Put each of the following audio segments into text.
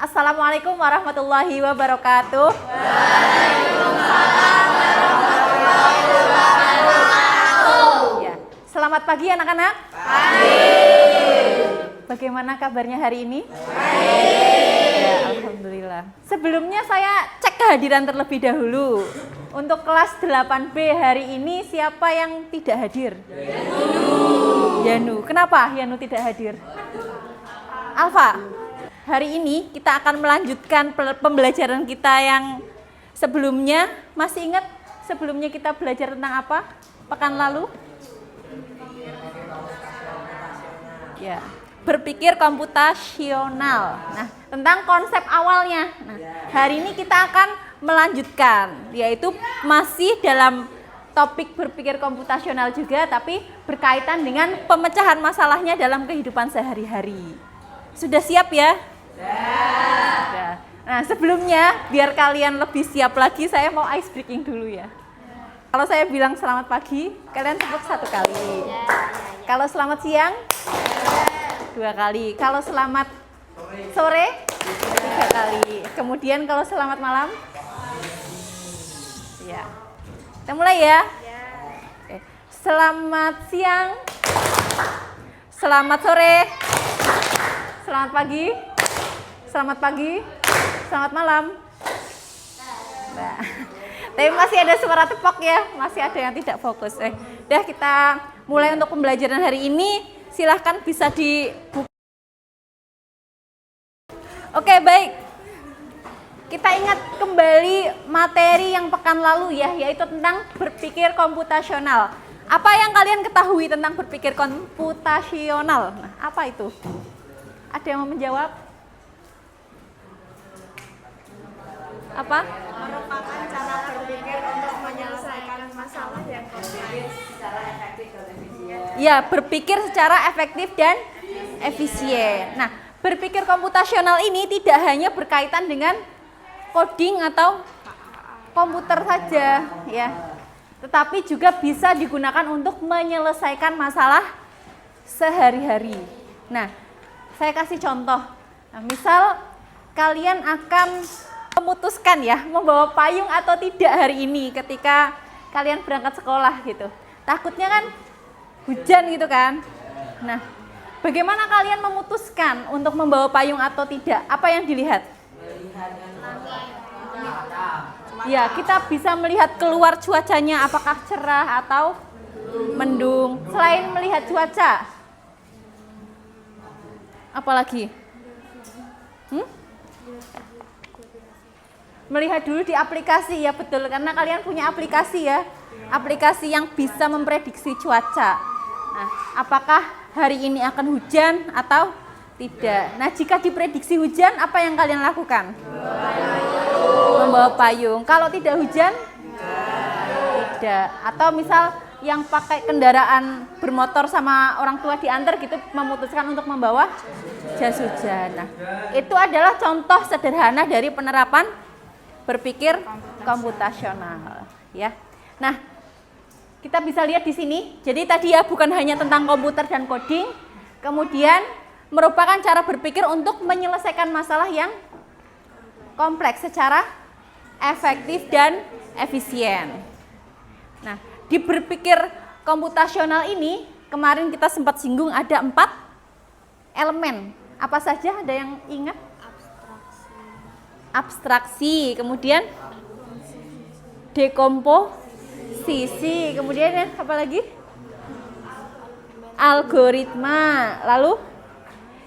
Assalamualaikum warahmatullahi wabarakatuh. Ya, selamat pagi anak-anak. Pagi. Bagaimana kabarnya hari ini? Baik. Ya, alhamdulillah. Sebelumnya saya cek kehadiran terlebih dahulu. Untuk kelas 8B hari ini siapa yang tidak hadir? Yanu. Kenapa Yanu tidak hadir? Alfa. Hari ini kita akan melanjutkan pembelajaran kita yang sebelumnya. Masih ingat sebelumnya kita belajar tentang apa? Pekan lalu? Ya, berpikir komputasional. Nah, tentang konsep awalnya. Nah, hari ini kita akan melanjutkan, yaitu masih dalam topik berpikir komputasional juga, tapi berkaitan dengan pemecahan masalahnya dalam kehidupan sehari-hari. Sudah siap ya? Sudah. Nah, sebelumnya biar kalian lebih siap lagi, saya mau ice breaking dulu ya. Kalau saya bilang selamat pagi, kalian tepuk 1 kali. Kalau selamat siang, 2 kali. Kalau selamat sore, 3 kali. Kemudian kalau selamat malam, ya. Kita mulai ya. Oke. Selamat siang, selamat sore, selamat pagi, selamat pagi, selamat malam. Nah, tapi masih ada suara tepok ya, masih ada yang tidak fokus. Udah, kita mulai untuk pembelajaran hari ini. Silahkan bisa dibuka. Oke, baik. Kita ingat kembali materi yang pekan lalu ya, yaitu tentang berpikir komputasional. Apa yang kalian ketahui tentang berpikir komputasional? Nah, apa itu? Ada yang mau menjawab? Apa? Merupakan cara berpikir untuk menyelesaikan masalah yang kompleks secara efektif dan efisien. Ya, berpikir secara efektif dan efisien. Nah, berpikir komputasional ini tidak hanya berkaitan dengan coding atau komputer saja ya, tetapi juga bisa digunakan untuk menyelesaikan masalah sehari-hari. Nah, saya kasih contoh. Nah, misal kalian akan memutuskan ya membawa payung atau tidak hari ini ketika kalian berangkat sekolah gitu. Takutnya kan hujan gitu kan. Nah, bagaimana kalian memutuskan untuk membawa payung atau tidak? Apa yang dilihat? Ya, kita bisa melihat keluar cuacanya apakah cerah atau mendung. Selain melihat cuaca, apalagi? Melihat dulu di aplikasi ya, betul, karena kalian punya aplikasi ya. Aplikasi yang bisa memprediksi cuaca. Nah, apakah hari ini akan hujan atau tidak? Nah, jika diprediksi hujan, apa yang kalian lakukan? Membawa payung. Kalau tidak hujan? Tidak. Atau misal yang pakai kendaraan bermotor sama orang tua diantar gitu, memutuskan untuk membawa jas hujan. Nah, itu adalah contoh sederhana dari penerapan berpikir komputasional ya. Nah, kita bisa lihat di sini. Jadi tadi ya, bukan hanya tentang komputer dan coding, kemudian merupakan cara berpikir untuk menyelesaikan masalah yang kompleks secara efektif dan efisien. Nah, di berpikir komputasional ini kemarin kita sempat singgung ada 4 elemen. Apa saja? Ada yang ingat? Abstraksi, kemudian dekomposisi, kemudian apa lagi? Algoritma. Lalu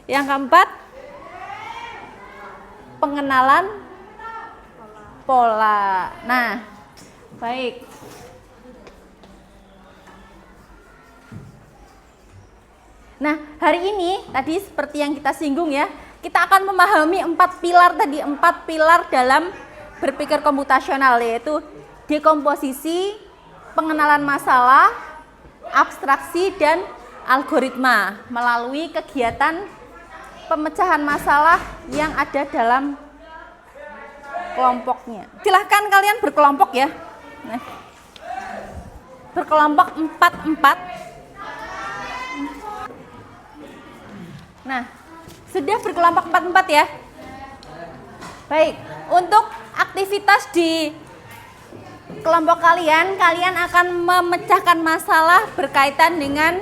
yang keempat, pengenalan pola. Nah, baik. Nah, hari ini tadi seperti yang kita singgung ya, kita akan memahami 4 pilar tadi, 4 pilar dalam berpikir komputasional, yaitu dekomposisi, pengenalan masalah, abstraksi, dan algoritma melalui kegiatan pemecahan masalah yang ada dalam kelompoknya. Silahkan kalian berkelompok ya. Nah, berkelompok 4-4. Nah, sudah berkelompok 4-4 ya. Baik, untuk aktivitas di kelompok kalian akan memecahkan masalah berkaitan dengan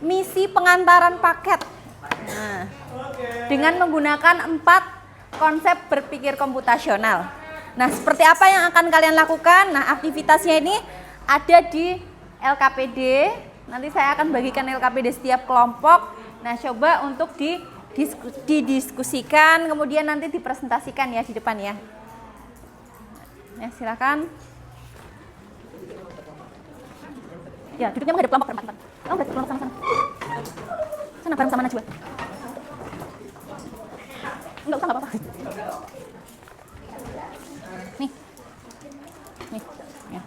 misi pengantaran paket. Nah, dengan menggunakan 4 konsep berpikir komputasional. Nah, seperti apa yang akan kalian lakukan? Nah, aktivitasnya ini ada di LKPD. Nanti saya akan bagikan LKPD setiap kelompok. Nah, coba untuk didiskusikan, kemudian nanti dipresentasikan ya di depan ya. Ya, silakan. Ya, duduknya menghadap kelompok berempat. Oh, berarti kelompok sama-sama. Sana bareng sama Najwa. Enggak usah, enggak apa-apa. Nih. Nih. Ya.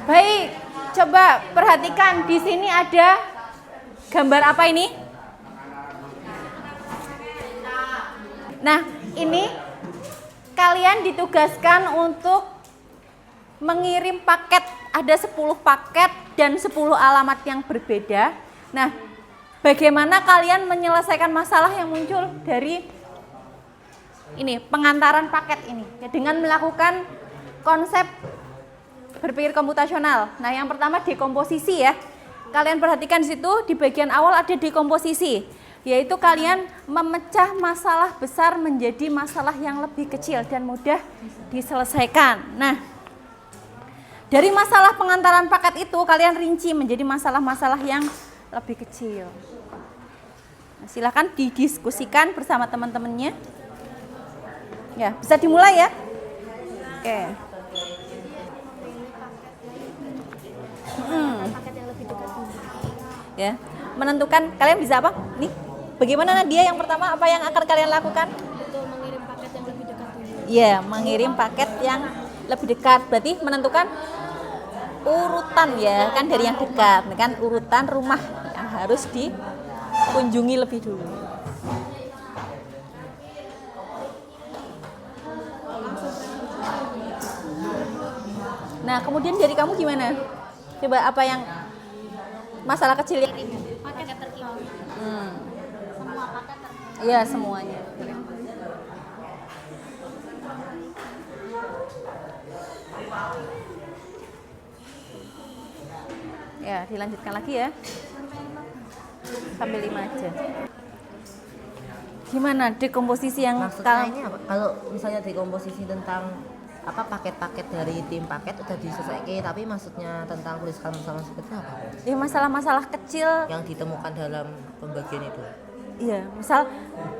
Baik, coba perhatikan di sini ada gambar apa ini? Nah, ini kalian ditugaskan untuk mengirim paket, ada 10 paket dan 10 alamat yang berbeda. Nah, bagaimana kalian menyelesaikan masalah yang muncul dari ini, pengantaran paket ini, ya, dengan melakukan konsep berpikir komputasional. Nah, yang pertama dekomposisi ya. Kalian perhatikan di situ di bagian awal ada dekomposisi, yaitu kalian memecah masalah besar menjadi masalah yang lebih kecil dan mudah diselesaikan. Nah, dari masalah pengantaran paket itu kalian rinci menjadi masalah-masalah yang lebih kecil. Nah, silakan didiskusikan bersama teman-temannya. Ya, bisa dimulai ya. Oke. Paket yang lebih dekat dulu. Ya, menentukan kalian bisa apa? Nih, bagaimana Nadia yang pertama apa yang akan kalian lakukan? Itu mengirim paket yang lebih dekat dulu. Ya, mengirim paket yang lebih dekat. Berarti menentukan urutan ya, kan dari yang dekat, kan urutan rumah yang harus dikunjungi lebih dulu. Nah, kemudian dari kamu gimana? Coba apa yang masalah kecil yang Paket terkirim. Semua paket terkirim. Iya, semuanya. Ya, dilanjutkan lagi ya. Sampai 5 aja. Gimana dekomposisi yang Maksudnya ini apa? Kalau misalnya dekomposisi tentang apa paket-paket dari tim paket udah diselesaikan, tapi maksudnya tentang tuliskan masalah seperti apa? ya masalah-masalah kecil. Yang ditemukan dalam pembagian itu. Iya, misal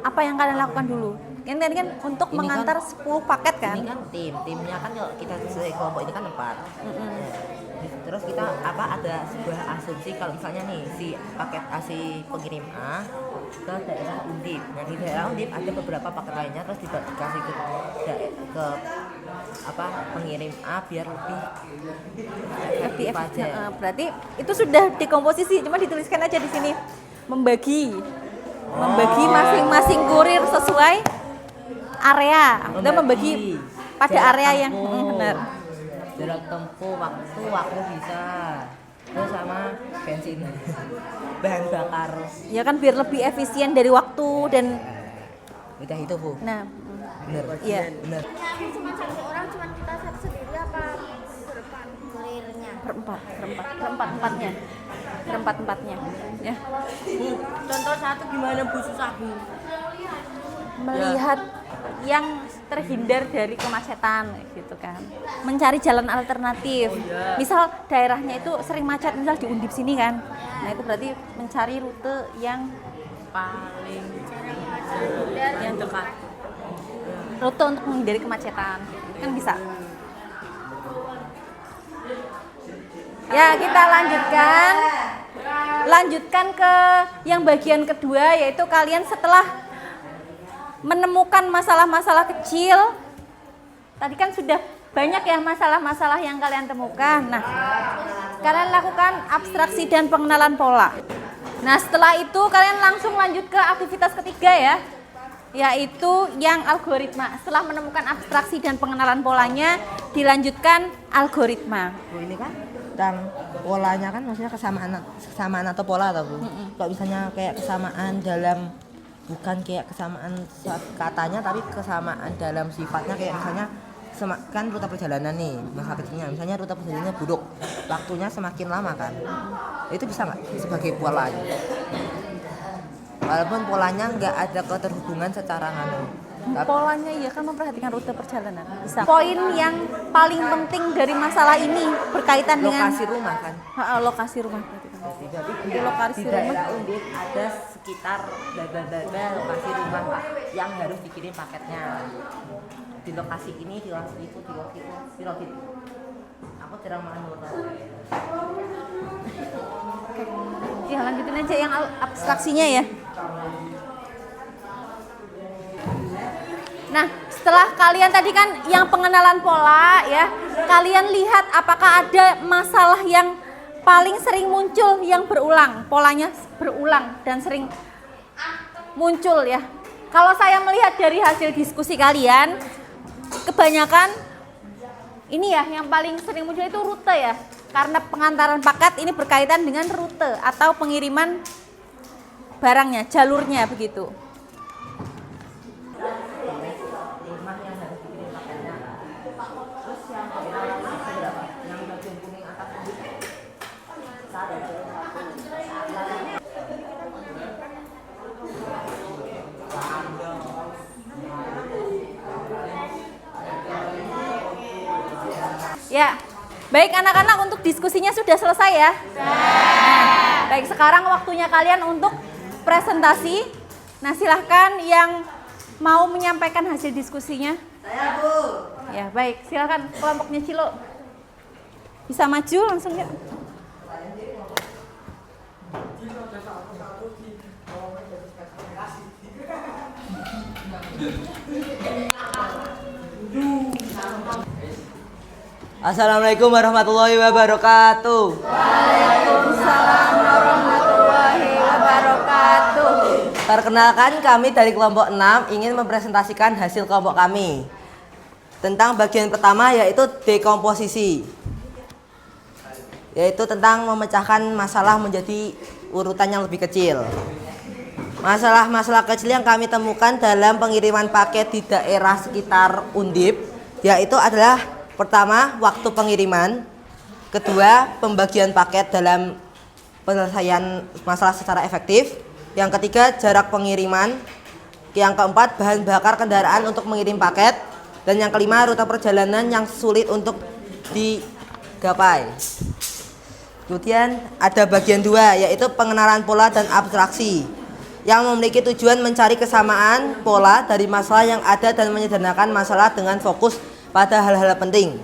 apa yang kalian lakukan dulu? Kan tadi kan untuk Ini mengantar kan- 10 paket kan? Ini kan timnya kan kalau kita sesuai kelompok ini kan 4. Terus kita ada sebuah asumsi kalau misalnya nih si paket si pengirim A ke daerah Undip. Nah di daerah Undip ada beberapa paket lainnya terus dikasih ke pengirim A biar lebih efektif aja. Berarti itu sudah dekomposisi, cuma dituliskan aja di sini membagi masing-masing kurir sesuai area. Kita membagi pada jarak area yang tempuh. benar. Jarak tempuh, waktu bisa. Terus sama bensin, bahan bakar. Ya kan biar lebih efisien dari waktu dan Udah itu Bu. nah, Bener. iya. Bener. Cuma satu orang, cuma kita satu sendiri apa berempat kurirnya? Berempat-empatnya. Ya. Bu, contoh satu gimana Bu susah Bu? Melihat yang terhindar dari kemacetan gitu kan, mencari jalan alternatif. Misal daerahnya itu sering macet, misal di Undip sini kan, nah itu berarti mencari rute yang Paling yang dekat, rute untuk menghindari kemacetan kan bisa. Ya, kita lanjutkan ke yang bagian kedua, yaitu kalian setelah menemukan masalah-masalah kecil. Tadi kan sudah banyak ya masalah-masalah yang kalian temukan. Nah, kalian lakukan abstraksi dan pengenalan pola. Nah, setelah itu kalian langsung lanjut ke aktivitas ketiga ya, yaitu yang algoritma. Setelah menemukan abstraksi dan pengenalan polanya, dilanjutkan algoritma. Bu ini kan dan polanya kan maksudnya kesamaan atau pola atau Bu. Kalau misalnya kayak kesamaan dalam bukan kayak kesamaan katanya tapi kesamaan dalam sifatnya kayak misalnya kan rute perjalanan nih masa kecilnya misalnya rute perjalanannya buruk waktunya semakin lama kan itu bisa nggak sebagai pola walaupun polanya nggak ada keterhubungan secara Polanya ya kan memperhatikan rute perjalanan. Bisa. Poin yang paling penting dari masalah ini berkaitan dengan lokasi rumah kan. Lokasi rumah berarti. Di lokasi di daerah Undip ada sekitar lokasi rumah Pak yang harus dikirim paketnya. Di lokasi ini, di lokasi itu, di lokasi itu. Aku jarang makan luar. Oke. Ya lanjutin aja yang abstraksinya ya. Nah, setelah kalian tadi kan yang pengenalan pola ya, kalian lihat apakah ada masalah yang paling sering muncul yang berulang, polanya berulang dan sering muncul ya. Kalau saya melihat dari hasil diskusi kalian, kebanyakan ini ya yang paling sering muncul itu rute ya. Karena pengantaran paket ini berkaitan dengan rute atau pengiriman barangnya, jalurnya begitu. Ya, baik anak-anak untuk diskusinya sudah selesai ya? Nah, baik sekarang waktunya kalian untuk presentasi. Nah silahkan yang mau menyampaikan hasil diskusinya. Saya Bu. Ya baik, silahkan kelompoknya Cilo. Bisa maju langsung ya. Assalamualaikum warahmatullahi wabarakatuh. Waalaikumsalam warahmatullahi wabarakatuh. Perkenalkan kami dari kelompok 6 ingin mempresentasikan hasil kelompok kami tentang bagian pertama yaitu dekomposisi, yaitu tentang memecahkan masalah menjadi urutan yang lebih kecil. Masalah-masalah kecil yang kami temukan dalam pengiriman paket di daerah sekitar Undip yaitu adalah pertama, waktu pengiriman. Kedua, pembagian paket dalam penyelesaian masalah secara efektif. Yang ketiga, jarak pengiriman. Yang keempat, bahan bakar kendaraan untuk mengirim paket. Dan yang kelima, rute perjalanan yang sulit untuk digapai. Kemudian ada bagian 2 yaitu pengenalan pola dan abstraksi yang memiliki tujuan mencari kesamaan pola dari masalah yang ada dan menyederhanakan masalah dengan fokus pada hal-hal penting.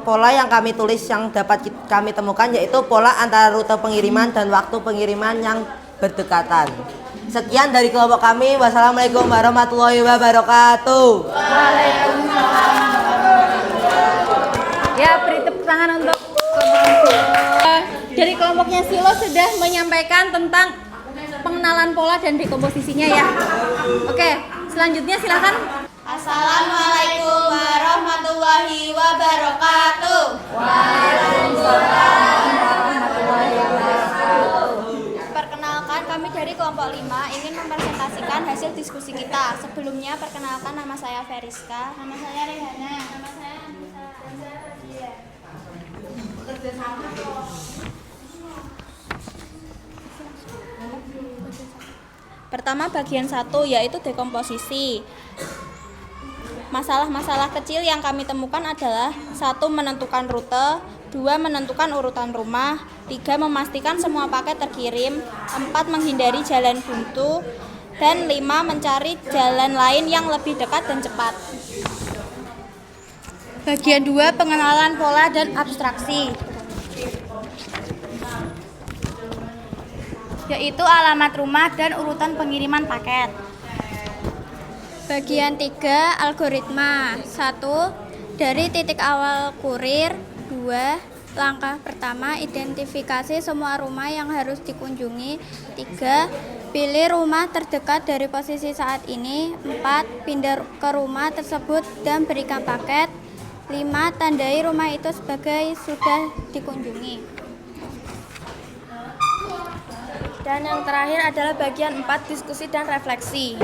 Pola yang kami tulis yang dapat kami temukan yaitu pola antara rute pengiriman dan waktu pengiriman yang berdekatan. Sekian dari kelompok kami. Wassalamualaikum warahmatullahi wabarakatuh. Waalaikumsalam. Ya, beri tepuk tangan untuk dari kelompoknya Silo sudah menyampaikan tentang pengenalan pola dan dekomposisinya ya. Oke, selanjutnya silakan. Assalamualaikum warahmatullahi wabarakatuh. Waalaikumsalam warahmatullahi wabarakatuh. Perkenalkan, kami dari kelompok 5 ingin mempresentasikan hasil diskusi kita. Sebelumnya, perkenalkan nama saya Feriska. Nama saya Rehana. Nama saya Anza Radia. Pertama, bagian 1 yaitu dekomposisi. Masalah-masalah kecil yang kami temukan adalah 1. Menentukan rute, 2. Menentukan urutan rumah, 3. Memastikan semua paket terkirim, 4. Menghindari jalan buntu, dan 5. Mencari jalan lain yang lebih dekat dan cepat. Bagian 2. Pengenalan pola dan abstraksi, yaitu alamat rumah dan urutan pengiriman paket. Bagian 3, algoritma. 1. Dari titik awal kurir. 2. Langkah pertama, identifikasi semua rumah yang harus dikunjungi. 3. Pilih rumah terdekat dari posisi saat ini. 4. Pindah ke rumah tersebut dan berikan paket. 5. Tandai rumah itu sebagai sudah dikunjungi. Dan yang terakhir adalah bagian 4, diskusi dan refleksi.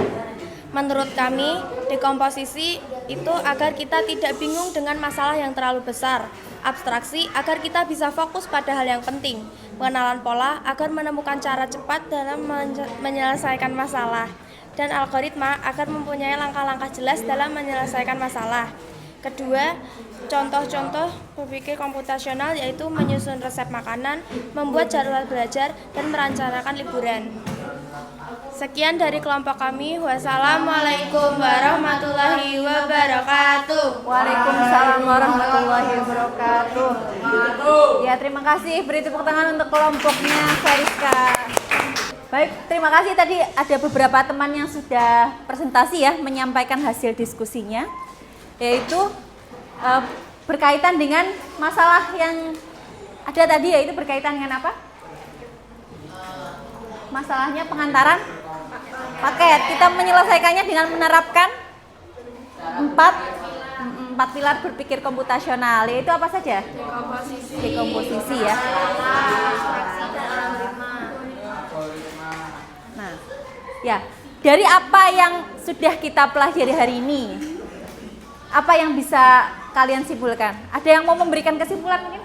Menurut kami, dekomposisi itu agar kita tidak bingung dengan masalah yang terlalu besar. Abstraksi agar kita bisa fokus pada hal yang penting. Pengenalan pola agar menemukan cara cepat dalam menyelesaikan masalah. Dan algoritma agar mempunyai langkah-langkah jelas dalam menyelesaikan masalah. Kedua, contoh-contoh berpikir komputasional yaitu menyusun resep makanan, membuat jadwal belajar, dan merencanakan liburan. Sekian dari kelompok kami. Wassalamualaikum warahmatullahi wabarakatuh. Waalaikumsalam warahmatullahi wabarakatuh. Ya, terima kasih. Beri tepuk tangan untuk kelompoknya Feriska. Baik, terima kasih. Tadi ada beberapa teman yang sudah presentasi ya, menyampaikan hasil diskusinya, yaitu berkaitan dengan masalah yang ada tadi, yaitu berkaitan dengan apa? Masalahnya pengantaran paket. Kita menyelesaikannya dengan menerapkan empat pilar berpikir komputasional, yaitu apa saja? Dekomposisi ya. Nah, ya, dari apa yang sudah kita pelajari hari ini, apa yang bisa kalian simpulkan? Ada yang mau memberikan kesimpulan mungkin?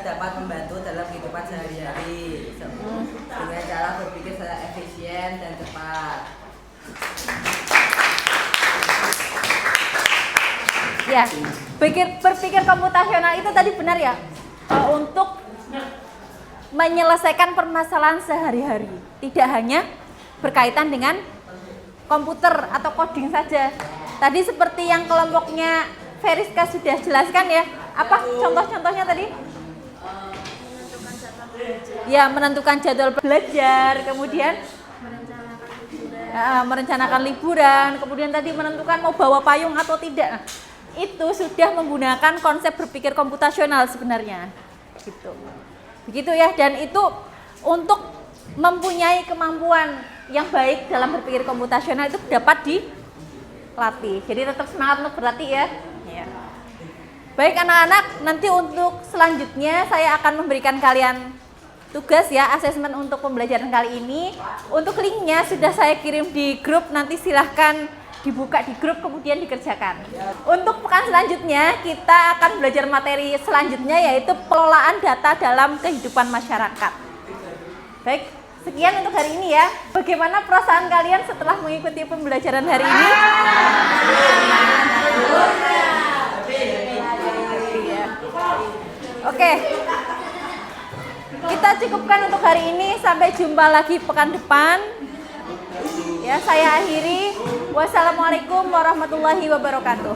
dapat membantu dalam kehidupan sehari-hari dengan cara berpikir secara efisien dan cepat. Ya, berpikir komputasional itu tadi benar ya, untuk menyelesaikan permasalahan sehari-hari, tidak hanya berkaitan dengan komputer atau coding saja. Tadi seperti yang kelompoknya Feriska sudah jelaskan ya, apa contoh-contohnya tadi? Ya, menentukan jadwal belajar, kemudian merencanakan liburan, kemudian tadi menentukan mau bawa payung atau tidak. Nah, itu sudah menggunakan konsep berpikir komputasional sebenarnya. Gitu. Begitu ya, dan itu untuk mempunyai kemampuan yang baik dalam berpikir komputasional itu dapat dilatih. Jadi tetap semangat untuk berlatih ya. Ya. Baik anak-anak, nanti untuk selanjutnya saya akan memberikan kalian tugas ya, asesmen untuk pembelajaran kali ini. Untuk linknya sudah saya kirim di grup, nanti silahkan dibuka di grup kemudian dikerjakan. Untuk pekan selanjutnya kita akan belajar materi selanjutnya, yaitu pengelolaan data dalam kehidupan masyarakat. Baik, sekian untuk hari ini ya. Bagaimana perasaan kalian setelah mengikuti pembelajaran hari ini? Oke, kita cukupkan untuk hari ini. Sampai jumpa lagi pekan depan. Ya, saya akhiri. Wassalamualaikum warahmatullahi wabarakatuh.